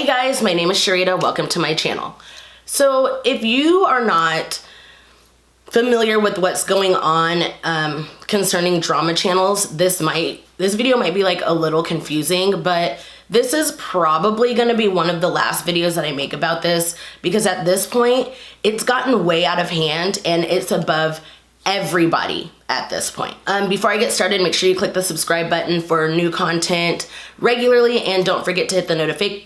Hey guys, my name is Cherita. Welcome to my channel. So if you are not familiar with what's going on concerning drama channels, this video might be like a little confusing, but this is probably going to be one of the last videos that I make about this, because at this point it's gotten way out of hand and it's above everybody at this point. Before I get started, make sure you click the subscribe button for new content regularly, and don't forget to hit the notification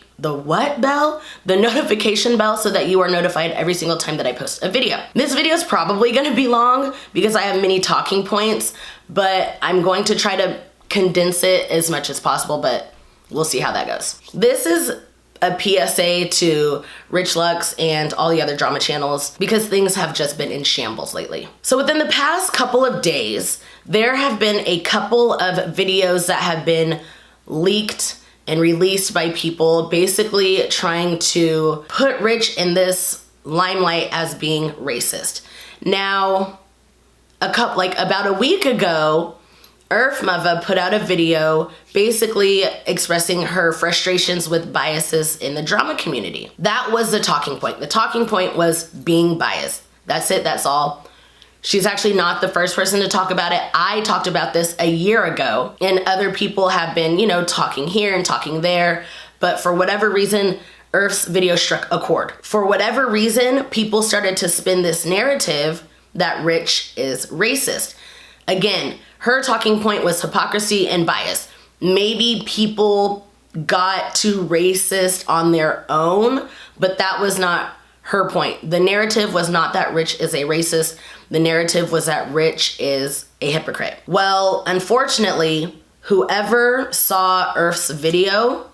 bell so that you are notified every single time that I post a video. This video is probably going to be long because I have many talking points, but I'm going to try to condense it as much as possible, but we'll see how that goes. This is a PSA to Rich Lux and all the other drama channels because things have just been in shambles lately. So within the past couple of days, there have been a couple of videos that have been leaked and released by people basically trying to put Rich in this limelight as being racist. Now, about a week ago, Mother put out a video basically expressing her frustrations with biases in the drama community. That was the talking point. The talking point was being biased. That's it, that's all. She's actually not the first person to talk about it. I talked about this a year ago, and other people have been, talking here and talking there, but for whatever reason, Earth's video struck a chord. For whatever reason, people started to spin this narrative that Rich is racist. Again, her talking point was hypocrisy and bias. Maybe people got too racist on their own, but that was not her point. The narrative was not that Rich is a racist. The narrative was that Rich is a hypocrite. Well, unfortunately, whoever saw Earth's video,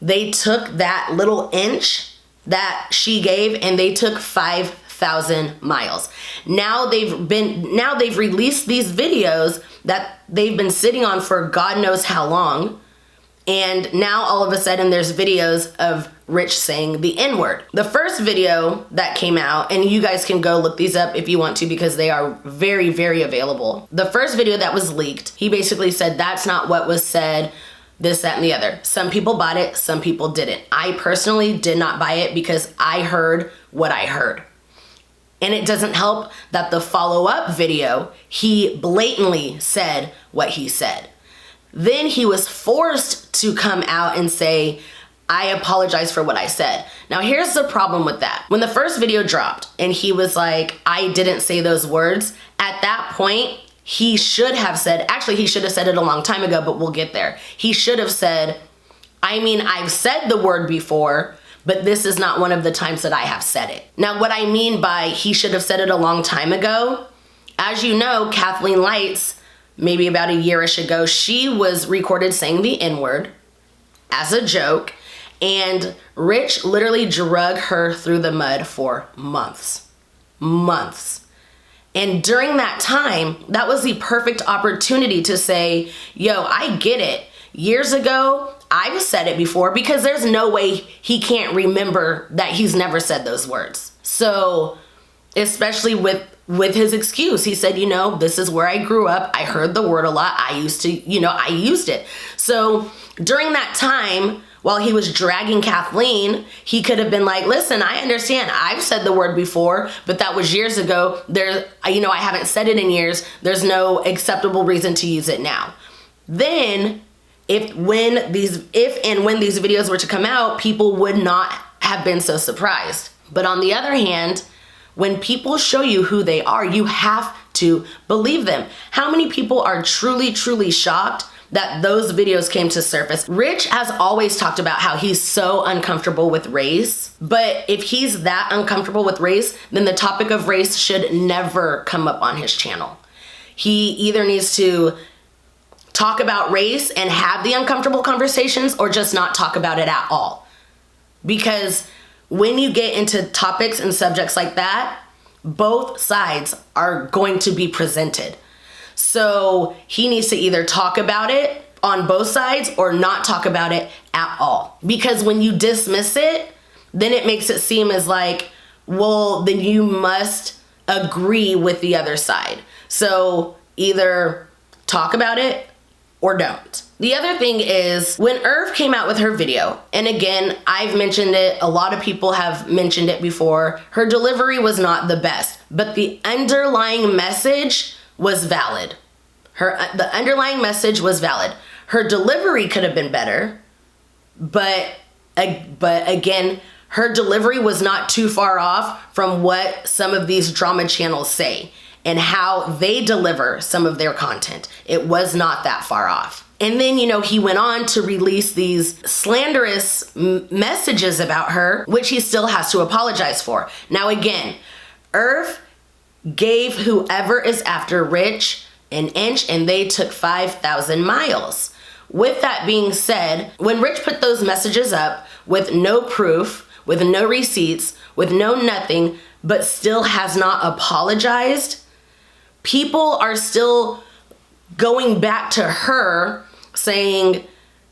they took that little inch that she gave and they took 5,000 miles. Now they've released these videos that they've been sitting on for God knows how long, and now all of a sudden there's videos of Rich saying the N-word. The first video that came out, and you guys can go look these up if you want to because they are very, very available. The first video that was leaked, he basically said that's not what was said, this, that, and the other. Some people bought it, some people didn't. I personally did not buy it because I heard what I heard. And it doesn't help that the follow-up video, he blatantly said what he said. Then he was forced to come out and say, I apologize for what I said. Now here's the problem with that. When the first video dropped and he was like, I didn't say those words, at that point, he should have said, actually he should have said it a long time ago, but we'll get there. He should have said, I've said the word before, but this is not one of the times that I have said it. Now, what I mean by he should have said it a long time ago, as you know, Kathleen Lights, maybe about a year-ish ago, she was recorded saying the N-word as a joke, and Rich literally drug her through the mud for months. And during that time, that was the perfect opportunity to say, yo, I get it. Years ago, I've said it before, because there's no way he can't remember that he's never said those words. So, especially with his excuse, he said, this is where I grew up. I heard the word a lot. I used it. So during that time, while he was dragging Kathleen, he could have been like, listen, I understand. I've said the word before, but that was years ago. I haven't said it in years. There's no acceptable reason to use it now. Then, if and when these videos were to come out, people would not have been so surprised. But on the other hand, when people show you who they are, you have to believe them. How many people are truly, truly shocked that those videos came to surface? Rich has always talked about how he's so uncomfortable with race, but if he's that uncomfortable with race, then the topic of race should never come up on his channel. He either needs to talk about race and have the uncomfortable conversations, or just not talk about it at all. Because when you get into topics and subjects like that, both sides are going to be presented. So he needs to either talk about it on both sides or not talk about it at all. Because when you dismiss it, then it makes it seem as like, well, then you must agree with the other side. So either talk about it or don't. The other thing is when Irv came out with her video, and again, I've mentioned it, a lot of people have mentioned it before, her delivery was not the best, but the underlying message was valid. The underlying message was valid. Her delivery could have been better, but again, her delivery was not too far off from what some of these drama channels say and how they deliver some of their content. It was not that far off. And then, he went on to release these slanderous messages about her, which he still has to apologize for. Now, again, Irv gave whoever is after Rich an inch and they took 5,000 miles. With that being said, when Rich put those messages up with no proof, with no receipts, with no nothing, but still has not apologized, people are still going back to her saying,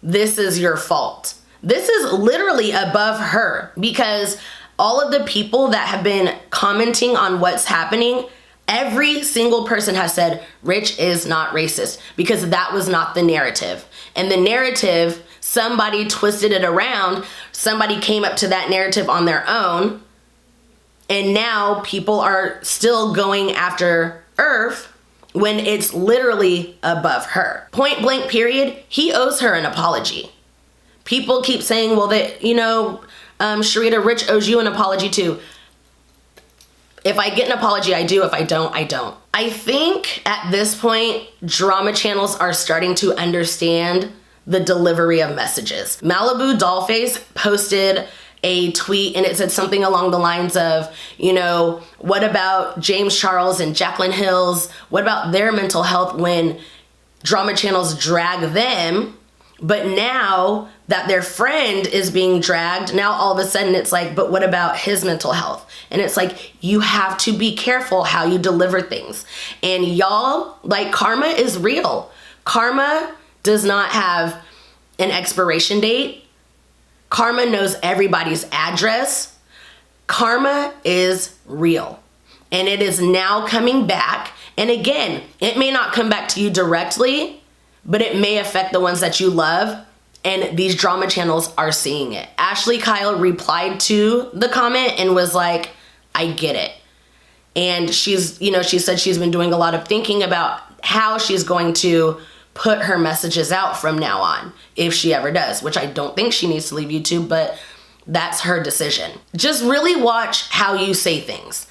this is your fault. This is literally above her, because all of the people that have been commenting on what's happening, every single person has said, Rich is not racist, because that was not the narrative. And the narrative, somebody twisted it around, somebody came up to that narrative on their own, and now people are still going after Irv when it's literally above her. Point blank period, he owes her an apology. People keep saying, well, Cherita, Rich owes you an apology too. If I get an apology, I do. If I don't, I don't. I think at this point, drama channels are starting to understand the delivery of messages. Malibu Dollface posted a tweet and it said something along the lines of, what about James Charles and Jaclyn Hill's? What about their mental health when drama channels drag them? But now that their friend is being dragged, now all of a sudden it's like, but what about his mental health? And it's like, you have to be careful how you deliver things. And y'all, karma is real. Karma does not have an expiration date. Karma knows everybody's address. Karma is real. And it is now coming back. And again, it may not come back to you directly, but it may affect the ones that you love. And these drama channels are seeing it. Ashley Kyle replied to the comment and was like, I get it. And she said she's been doing a lot of thinking about how she's going to put her messages out from now on, if she ever does, which I don't think she needs to leave YouTube, but that's her decision. Just really watch how you say things.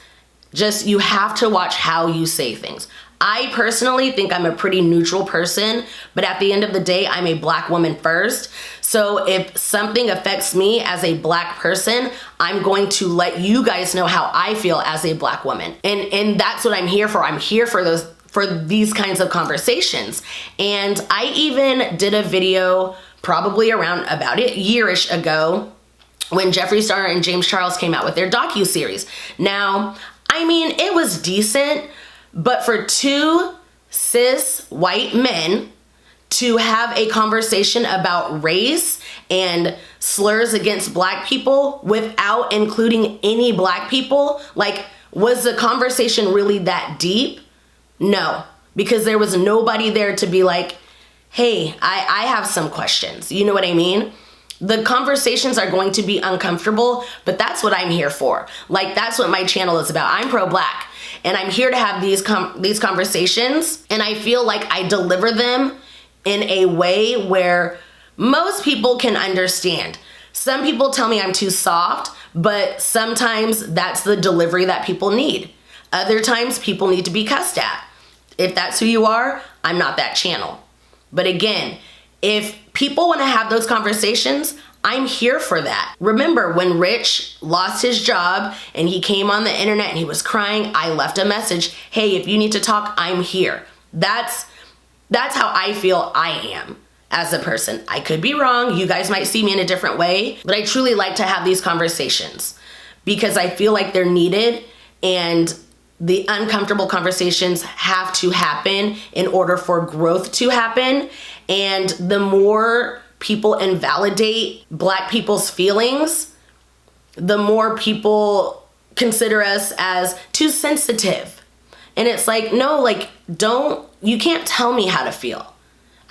You have to watch how you say things. I personally think I'm a pretty neutral person, but at the end of the day, I'm a Black woman first. So if something affects me as a Black person, I'm going to let you guys know how I feel as a Black woman. And that's what I'm here for. I'm here for these kinds of conversations. And I even did a video probably around about a year-ish ago when Jeffree Star and James Charles came out with their docuseries. Now, it was decent, but for two cis white men to have a conversation about race and slurs against Black people without including any Black people, was the conversation really that deep? No, because there was nobody there to be like, hey, I have some questions. You know what I mean? The conversations are going to be uncomfortable, but that's what I'm here for. That's what my channel is about. I'm pro-Black, and I'm here to have these conversations, and I feel like I deliver them in a way where most people can understand. Some people tell me I'm too soft, but sometimes that's the delivery that people need. Other times people need to be cussed at. If that's who you are, I'm not that channel. But again, if people want to have those conversations, I'm here for that. Remember when Rich lost his job and he came on the internet and he was crying, I left a message. Hey, if you need to talk, I'm here. That's how I feel I am as a person. I could be wrong. You guys might see me in a different way, but I truly like to have these conversations because I feel like they're needed, and the uncomfortable conversations have to happen in order for growth to happen. And the more people invalidate Black people's feelings, the more people consider us as too sensitive. And it's like, no, you can't tell me how to feel.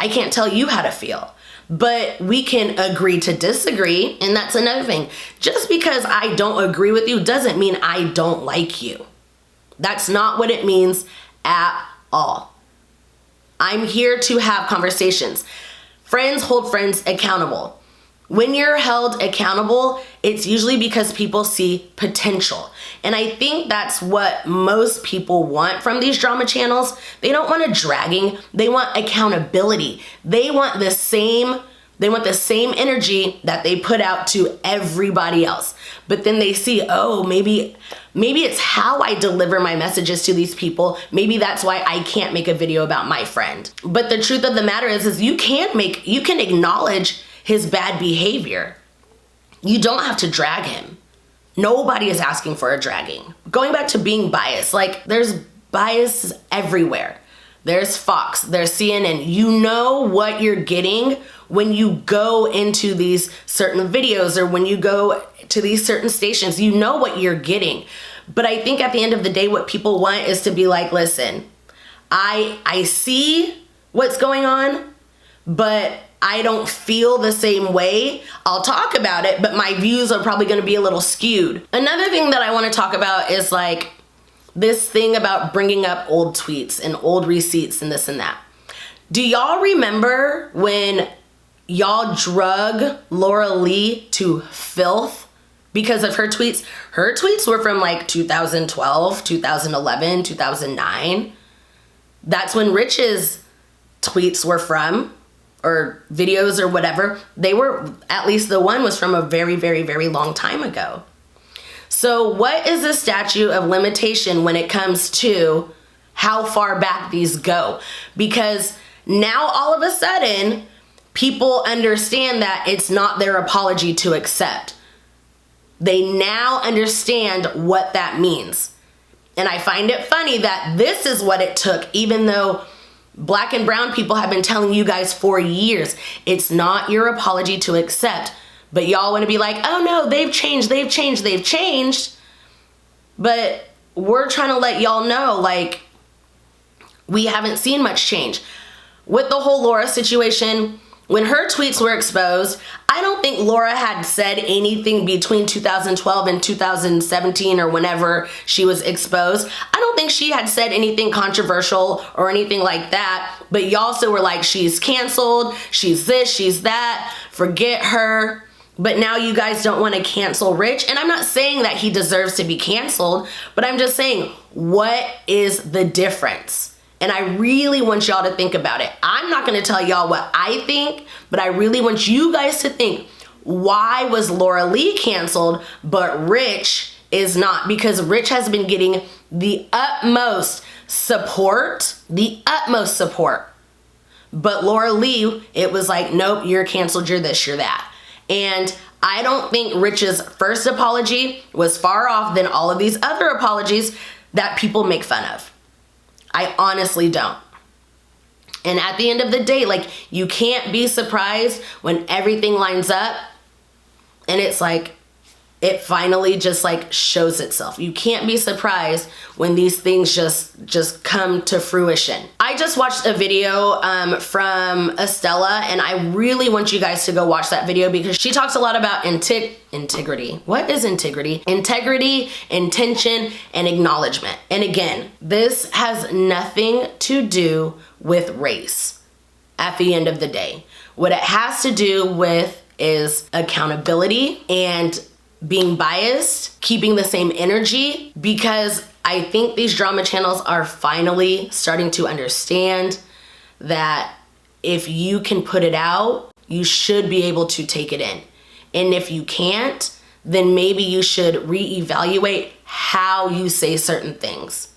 I can't tell you how to feel. But we can agree to disagree, and that's another thing. Just because I don't agree with you doesn't mean I don't like you. That's not what it means at all. I'm here to have conversations. Friends hold friends accountable. When you're held accountable, it's usually because people see potential. And I think that's what most people want from these drama channels. They don't want a dragging, they want accountability. They want the same energy that they put out to everybody else. But then they see, oh, maybe it's how I deliver my messages to these people. Maybe that's why I can't make a video about my friend. But the truth of the matter is you can acknowledge his bad behavior. You don't have to drag him. Nobody is asking for a dragging. Going back to being biased, like there's bias everywhere. There's Fox, there's CNN. You know what you're getting when you go into these certain videos or when you go to these certain stations. You know what you're getting. But I think at the end of the day, what people want is to be like, listen, I see what's going on, but I don't feel the same way. I'll talk about it, but my views are probably gonna be a little skewed. Another thing that I wanna talk about is like this thing about bringing up old tweets and old receipts and this and that. Do y'all remember when y'all drug Laura Lee to filth because of her tweets? Her tweets were from like 2012, 2011, 2009. That's when Rich's tweets were from, or videos or whatever. They were, at least the one was from a very, very, very long time ago. So what is the statute of limitation when it comes to how far back these go? Because now all of a sudden, people understand that it's not their apology to accept. They now understand what that means. And I find it funny that this is what it took, even though Black and brown people have been telling you guys for years, it's not your apology to accept. But y'all want to be like, oh no, they've changed. But we're trying to let y'all know, like, we haven't seen much change. With the whole Laura situation, when her tweets were exposed, I don't think Laura had said anything between 2012 and 2017 or whenever she was exposed. I don't think she had said anything controversial or anything like that. But y'all still were like, she's canceled, she's this, she's that, forget her. But now you guys don't want to cancel Rich. And I'm not saying that he deserves to be canceled, but I'm just saying, what is the difference? And I really want y'all to think about it. I'm not going to tell y'all what I think, but I really want you guys to think, why was Laura Lee canceled, but Rich is not? Because Rich has been getting the utmost support, But Laura Lee, it was like, nope, you're canceled, you're this, you're that. And I don't think Rich's first apology was far off than all of these other apologies that people make fun of. I honestly don't. And at the end of the day, like, you can't be surprised when everything lines up and it's like, it finally just like shows itself. You can't be surprised when these things just come to fruition. I just watched a video from Estella, and I really want you guys to go watch that video because she talks a lot about integrity. What is integrity? Integrity, intention, and acknowledgement. And again, this has nothing to do with race at the end of the day. What it has to do with is accountability and being biased, keeping the same energy, because I think these drama channels are finally starting to understand that if you can put it out, you should be able to take it in. And if you can't, then maybe you should reevaluate how you say certain things.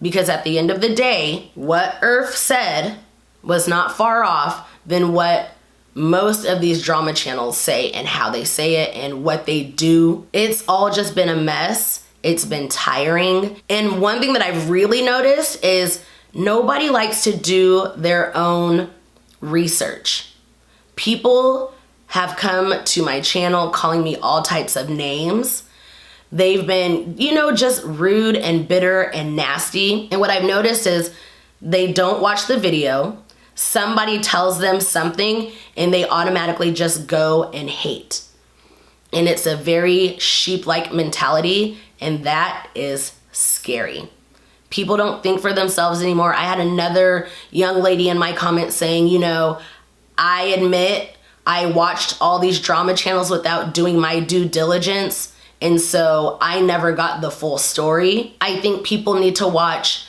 Because at the end of the day, what Earth said was not far off than what most of these drama channels say and how they say it and what they do. It's all just been a mess. It's been tiring. And one thing that I've really noticed is nobody likes to do their own research. People have come to my channel calling me all types of names. They've been, just rude and bitter and nasty. And what I've noticed is they don't watch the video. somebody tells them something and they automatically just go and hate. And it's a very sheep-like mentality, and that is scary. People don't think for themselves anymore. I had another young lady in my comments saying, you know, I admit I watched all these drama channels without doing my due diligence, and so I never got the full story. I think people need to watch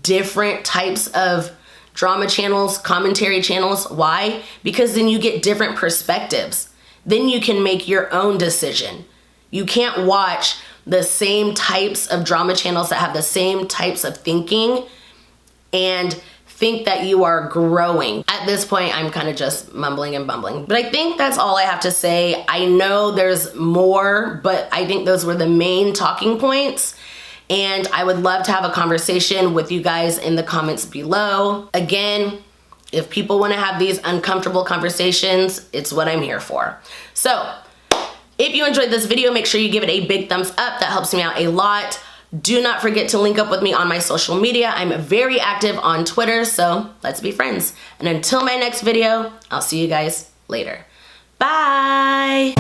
different types of drama channels, commentary channels. Why? Because then you get different perspectives. Then you can make your own decision. You can't watch the same types of drama channels that have the same types of thinking and think that you are growing. At this point, I'm kind of just mumbling and bumbling. But I think that's all I have to say. I know there's more, but I think those were the main talking points. And I would love to have a conversation with you guys in the comments below. Again, if people want to have these uncomfortable conversations, it's what I'm here for. So, if you enjoyed this video, make sure you give it a big thumbs up. That helps me out a lot. Do not forget to link up with me on my social media. I'm very active on Twitter, so let's be friends. And until my next video, I'll see you guys later. Bye!